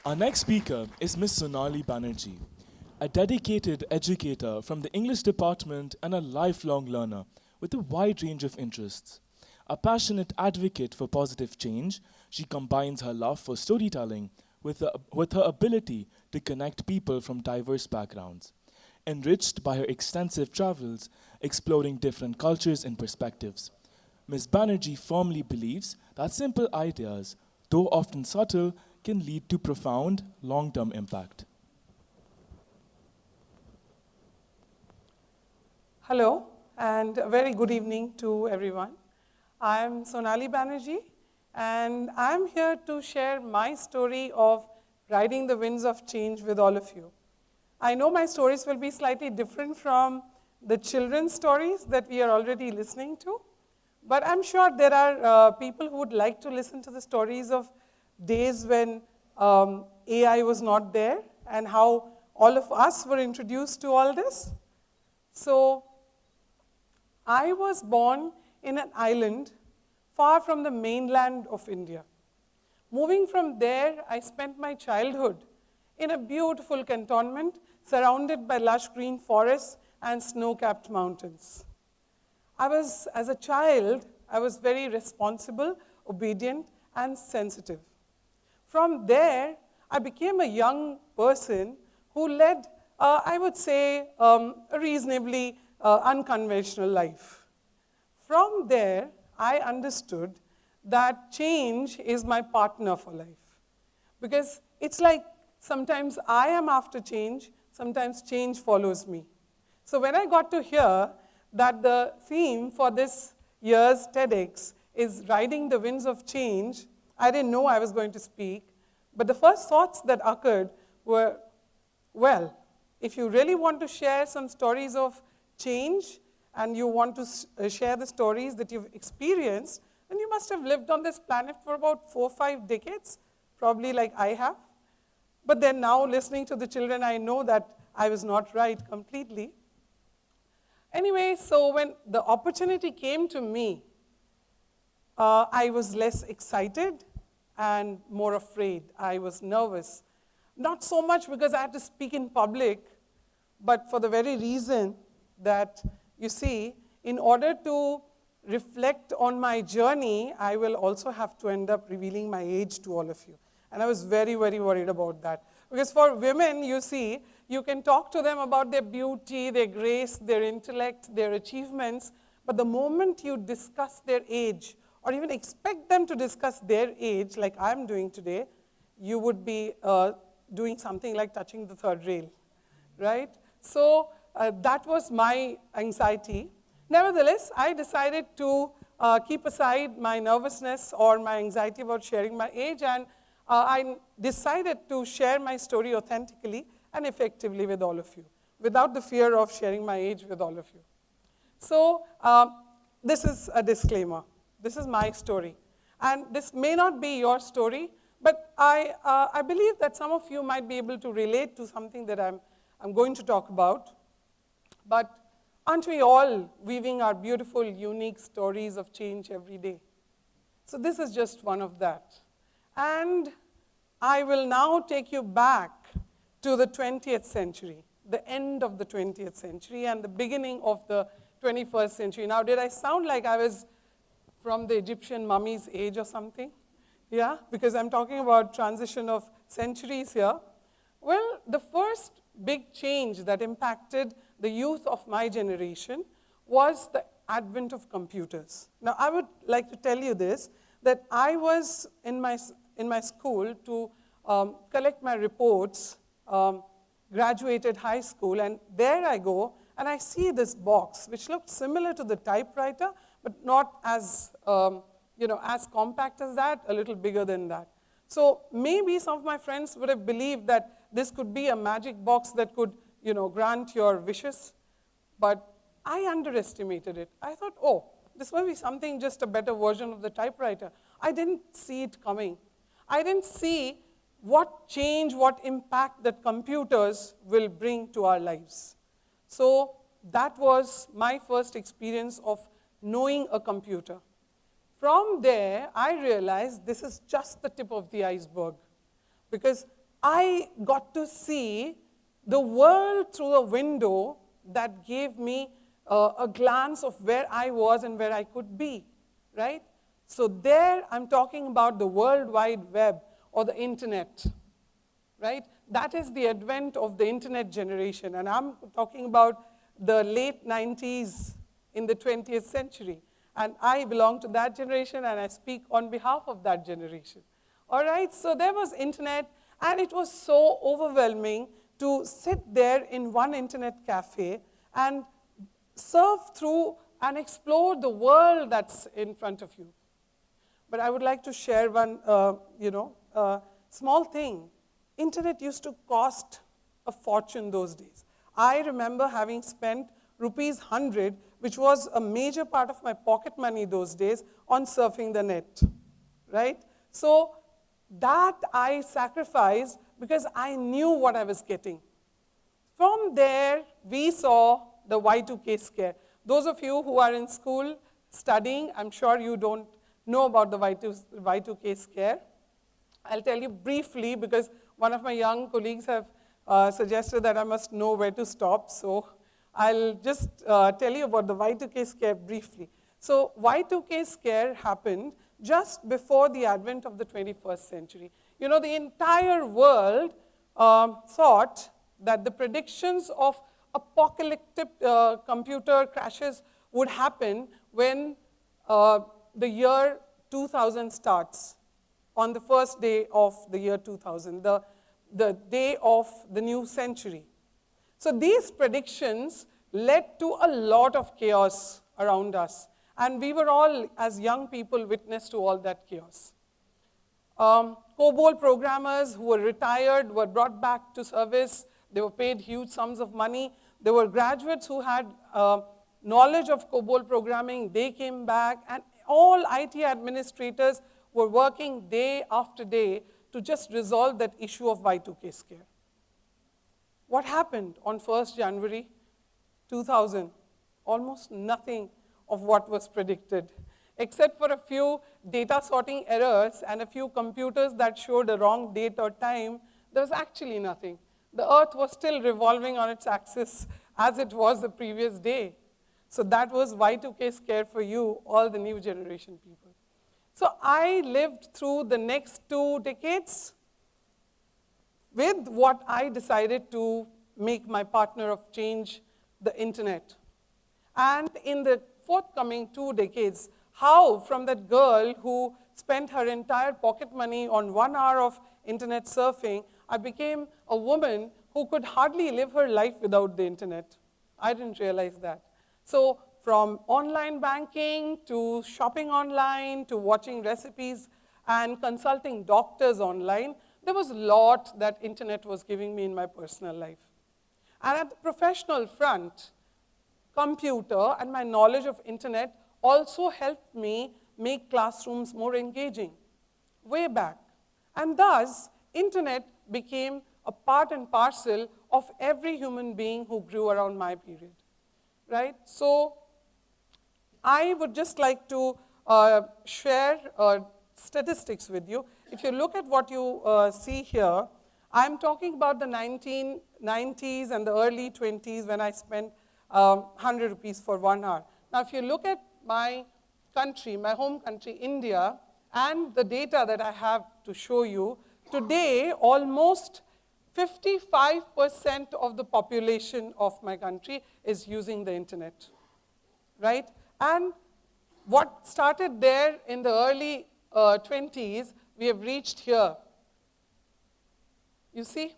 Our next speaker is Miss Sonali Banerjee, a dedicated educator from the English department and a lifelong learner with a wide range of interests. A passionate advocate for positive change, she combines her love for storytelling with her ability to connect people from diverse backgrounds. Enriched by her extensive travels, exploring different cultures and perspectives, Ms. Banerjee firmly believes that simple ideas, though often subtle, can lead to profound long-term impact. Hello, and a very good evening to everyone. I'm Sonali Banerjee, and I'm here to share my story of riding the winds of change with all of you. I know my stories will be slightly different from the children's stories that we are already listening to, but I'm sure there are people who would like to listen to the stories of days when AI was not there and how all of us were introduced to all this. So I was born in an island far from the mainland of India. Moving from there, I spent my childhood in a beautiful cantonment surrounded by lush green forests and snow-capped mountains. As a child, I was very responsible, obedient, and sensitive. From there, I became a young person who led, I would say, a reasonably unconventional life. From there, I understood that change is my partner for life. Because it's like sometimes I am after change, sometimes change follows me. So when I got to hear that the theme for this year's TEDx is riding the winds of change, I didn't know I was going to speak, but the first thoughts that occurred were, well, if you really want to share some stories of change and you want to share the stories that you've experienced, then you must have lived on this planet for about 4 or 5 decades, probably like I have. But then now listening to the children, I know that I was not right completely. Anyway, so when the opportunity came to me, I was less excited and more afraid. I was nervous. Not so much because I had to speak in public, but for the very reason that, you see, in order to reflect on my journey, I will also have to end up revealing my age to all of you. And I was very, very worried about that. Because for women, you see, you can talk to them about their beauty, their grace, their intellect, their achievements, but the moment you discuss their age, or even expect them to discuss their age, like I'm doing today, you would be doing something like touching the third rail, right? So that was my anxiety. Nevertheless, I decided to keep aside my nervousness or my anxiety about sharing my age, and I decided to share my story authentically and effectively with all of you, without the fear of sharing my age with all of you. So this is a disclaimer. This is my story. And this may not be your story, but I believe that some of you might be able to relate to something that I'm going to talk about. But aren't we all weaving our beautiful, unique stories of change every day? So this is just one of that. And I will now take you back to the 20th century, the end of the 20th century and the beginning of the 21st century. Now, did I sound like I was from the Egyptian mummy's age or something? Yeah, because I'm talking about transition of centuries here. Well, the first big change that impacted the youth of my generation was the advent of computers. Now, I would like to tell you this, that I was in my school to collect my reports, graduated high school, and there I go, and I see this box, which looked similar to the typewriter, but not as, as compact as that, a little bigger than that. So maybe some of my friends would have believed that this could be a magic box that could, grant your wishes, but I underestimated it. I thought, oh, this must be something, just a better version of the typewriter. I didn't see it coming. I didn't see what change, what impact that computers will bring to our lives. So that was my first experience of knowing a computer. From there, I realized this is just the tip of the iceberg. Because I got to see the world through a window that gave me a glance of where I was and where I could be, right? So there I'm talking about the World Wide Web or the internet, right? That is the advent of the internet generation, and I'm talking about the late 90s in the 20th century. And I belong to that generation, and I speak on behalf of that generation. All right, so there was internet, and it was so overwhelming to sit there in one internet cafe and surf through and explore the world that's in front of you. But I would like to share one, small thing. Internet used to cost a fortune those days. I remember having spent rupees 100, which was a major part of my pocket money those days, on surfing the net, right? So that I sacrificed because I knew what I was getting. From there, we saw the Y2K scare. Those of you who are in school studying, I'm sure you don't know about the Y2K scare. I'll tell you briefly because one of my young colleagues have suggested that I must know where to stop. So I'll just tell you about the Y2K scare briefly. So Y2K scare happened just before the advent of the 21st century. You know, the entire world thought that the predictions of apocalyptic computer crashes would happen when the year 2000 starts, on the first day of the year 2000, the day of the new century. So these predictions led to a lot of chaos around us. And we were all, as young people, witness to all that chaos. COBOL programmers who were retired were brought back to service. They were paid huge sums of money. There were graduates who had knowledge of COBOL programming. They came back. And all IT administrators were working day after day to just resolve that issue of Y2K scare. What happened on 1st January 2000? Almost nothing of what was predicted, except for a few data sorting errors and a few computers that showed a wrong date or time. There was actually nothing. The Earth was still revolving on its axis as it was the previous day. So that was Y2K scare for you, all the new generation people. So I lived through the next 2 decades with what I decided to make my partner of change, the internet. And in the forthcoming 2 decades, how from that girl who spent her entire pocket money on 1 hour of internet surfing, I became a woman who could hardly live her life without the internet. I didn't realize that. So from online banking to shopping online to watching recipes and consulting doctors online, there was a lot that internet was giving me in my personal life. And at the professional front, computer and my knowledge of internet also helped me make classrooms more engaging way back. And thus, internet became a part and parcel of every human being who grew around my period, right? So I would just like to share statistics with you. If you look at what you see here, I'm talking about the 1990s and the early 20s when I spent 100 rupees for 1 hour. Now, if you look at my country, my home country, India, and the data that I have to show you, today, almost 55% of the population of my country is using the internet, right? And what started there in the early 20s, we have reached here. You see,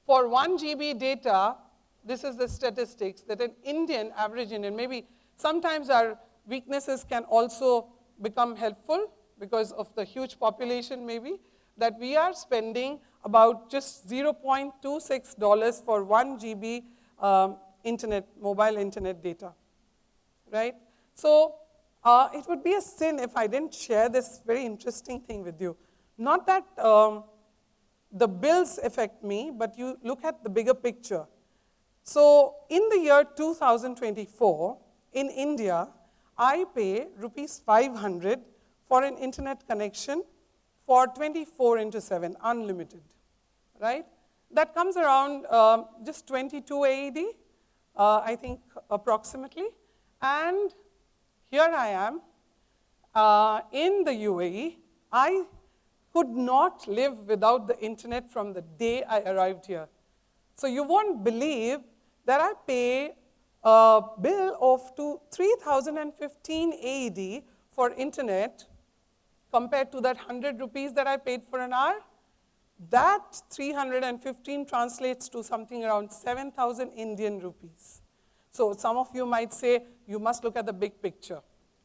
for 1 GB data, this is the statistics that an Indian, average Indian, maybe sometimes our weaknesses can also become helpful because of the huge population maybe, that we are spending about just $0.26 for 1 GB mobile internet data, right? So it would be a sin if I didn't share this very interesting thing with you. Not that the bills affect me, but you look at the bigger picture. So in the year 2024, in India, I pay rupees 500 for an internet connection for 24/7, unlimited, right? That comes around just 22 AED, I think approximately. And here I am in the UAE. I could not live without the internet from the day I arrived here. So you won't believe that I pay a bill of 3,015 AED for internet compared to that 100 rupees that I paid for an hour. That 315 translates to something around 7,000 Indian rupees. So some of you might say, you must look at the big picture.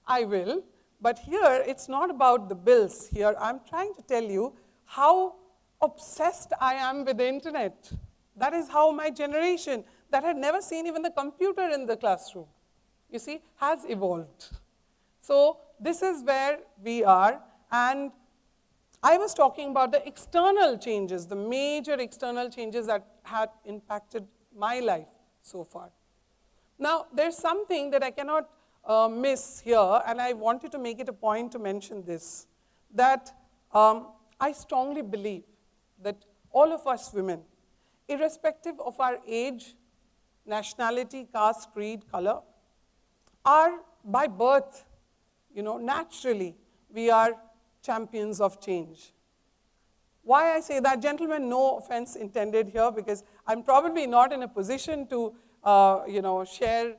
I will, but here it's not about the bills. Here I'm trying to tell you how obsessed I am with the internet. That is how my generation, that had never seen even the computer in the classroom, you see, has evolved. So this is where we are, and I was talking about the external changes, the major external changes that had impacted my life so far. Now, there's something that I cannot miss here, and I wanted to make it a point to mention this, that I strongly believe that all of us women, irrespective of our age, nationality, caste, creed, color, are by birth, naturally, we are champions of change. Why I say that, gentlemen, no offense intended here, because I'm probably not in a position to share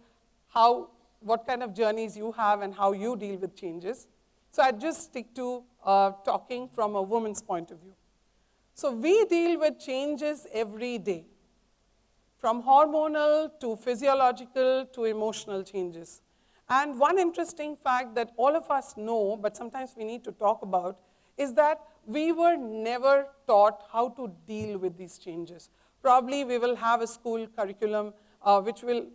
what kind of journeys you have and how you deal with changes. So I'd just stick to talking from a woman's point of view. So we deal with changes every day, from hormonal to physiological to emotional changes. And one interesting fact that all of us know, but sometimes we need to talk about, is that we were never taught how to deal with these changes. Probably we will have a school curriculum which will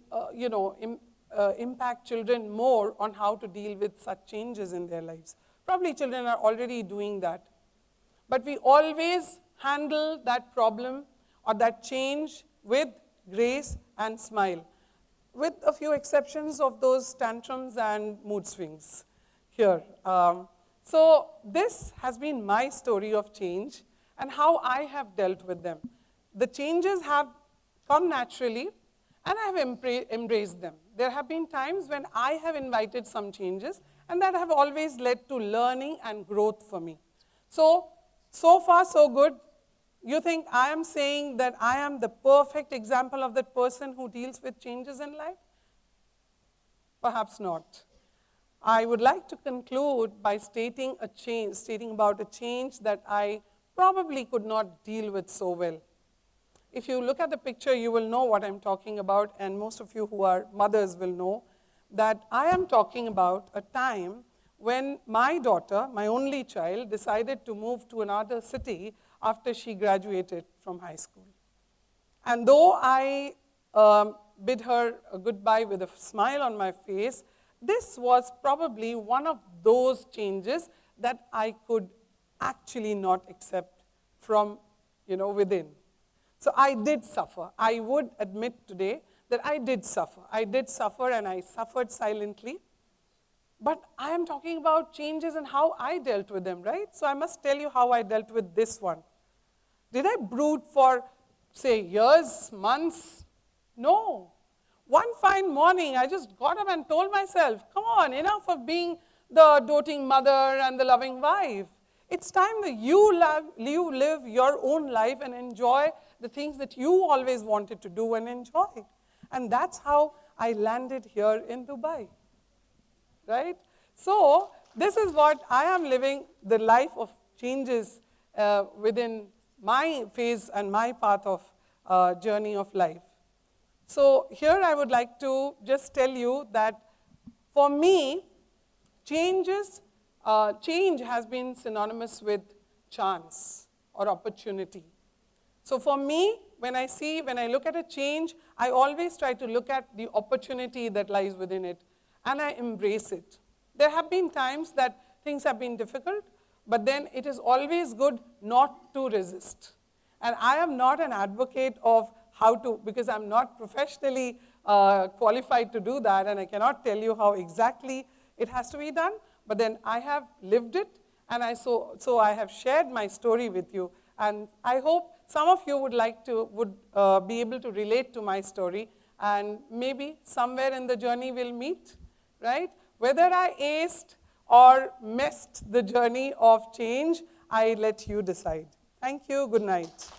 impact children more on how to deal with such changes in their lives. Probably children are already doing that. But we always handle that problem or that change with grace and smile, with a few exceptions of those tantrums and mood swings here. So this has been my story of change and how I have dealt with them. The changes have come naturally, and I have embraced them. There have been times when I have invited some changes, and that have always led to learning and growth for me. So far, so good. You think I am saying that I am the perfect example of that person who deals with changes in life? Perhaps not. I would like to conclude by stating about a change that I probably could not deal with so well. If you look at the picture, you will know what I'm talking about, and most of you who are mothers will know that I am talking about a time when my daughter, my only child, decided to move to another city after she graduated from high school. And though I bid her a goodbye with a smile on my face, this was probably one of those changes that I could actually not accept from, within. So I did suffer. I would admit today that I did suffer. I did suffer, and I suffered silently. But I am talking about changes and how I dealt with them, right? So I must tell you how I dealt with this one. Did I brood for, say, years, months? No. One fine morning, I just got up and told myself, come on, enough of being the doting mother and the loving wife. It's time that you live your own life and enjoy the things that you always wanted to do and enjoy. And that's how I landed here in Dubai, right? So this is what I am living, the life of changes within my phase and my path of journey of life. So here I would like to just tell you that for me, change has been synonymous with chance or opportunity. So for me, when I look at a change, I always try to look at the opportunity that lies within it, and I embrace it. There have been times that things have been difficult, but then it is always good not to resist. And I am not an advocate of because I'm not professionally qualified to do that, and I cannot tell you how exactly it has to be done, but then I have lived it, and so I have shared my story with you, and I hope some of you would be able to relate to my story, and maybe somewhere in the journey we'll meet, right? Whether I aced or missed the journey of change, I let you decide. Thank you. Good night.